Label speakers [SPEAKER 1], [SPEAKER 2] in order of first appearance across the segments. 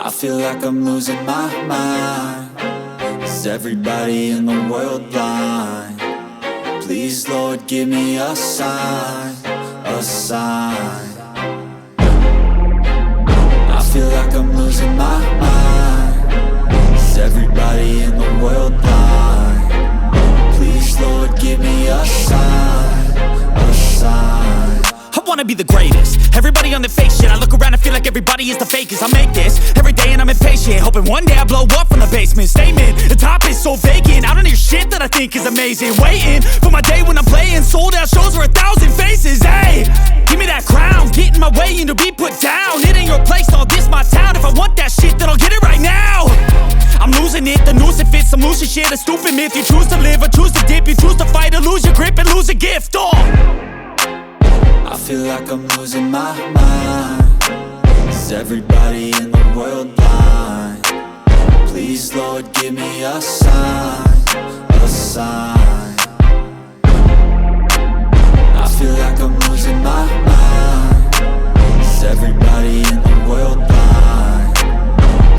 [SPEAKER 1] I feel like I'm losing my mind. Is everybody in the world blind? Please, Lord, give me a sign, a sign. I feel like I'm losing my mind. Is everybody in the world blind? Please, Lord, give me a sign, a sign.
[SPEAKER 2] I wanna be the greatest. Everybody on the fake shit. I look around and feel like everybody is the fakest. I make this every day and I'm impatient, hoping one day I blow up from the basement. Statement, the top is so vacant. I don't hear shit that I think is amazing. Waiting for my day when I'm playing sold out shows for 1,000 faces. Hey, give me that crown, get in my way and to be put down. It ain't your place, all this my town. If I want that shit, then I'll get it right now. I'm losing it, the noose it fits. I'm losing shit, a stupid myth. You choose to live or choose to dip. You choose to fight or lose your grip and lose a gift.
[SPEAKER 1] I feel like I'm losing my mind. Is everybody in the world blind? Please, Lord, give me a sign, a sign. I feel like I'm losing my mind. Is everybody in the world blind?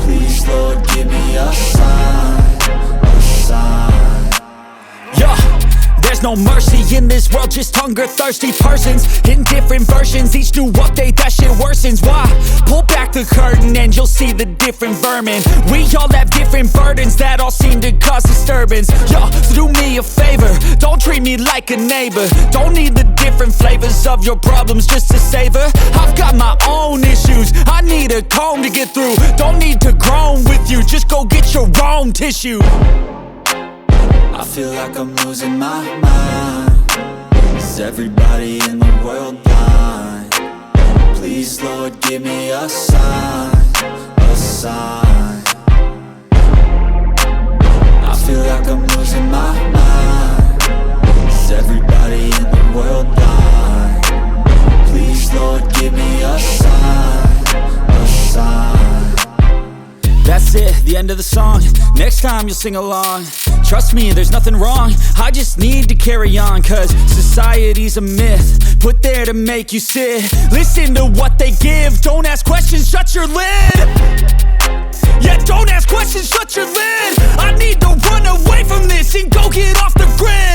[SPEAKER 1] Please, Lord, give me a sign, a sign.
[SPEAKER 2] Yeah. There's no mercy in this world, just hunger-thirsty persons in different versions. Each new update, that shit worsens. Why? Pull back the curtain and you'll see the different vermin. We all have different burdens that all seem to cause disturbance. Yo, so do me a favor, don't treat me like a neighbor. Don't need the different flavors of your problems just to savor. I've got my own issues, I need a comb to get through. Don't need to groan with you, just go get your own tissue.
[SPEAKER 1] I feel like I'm losing my mind. Is everybody in the world blind? Please, Lord, give me a sign, a sign. I feel like I'm losing my mind. Is everybody in the world blind? Please, Lord, give me a sign, a sign.
[SPEAKER 2] That's it, the end of the song. Next time you'll sing along. Trust me, there's nothing wrong. I just need to carry on, cause society's a myth put there to make you sit. Listen to what they give. Don't ask questions, shut your lid. Yeah, don't ask questions, shut your lid. I need to run away from this and go get off the grid.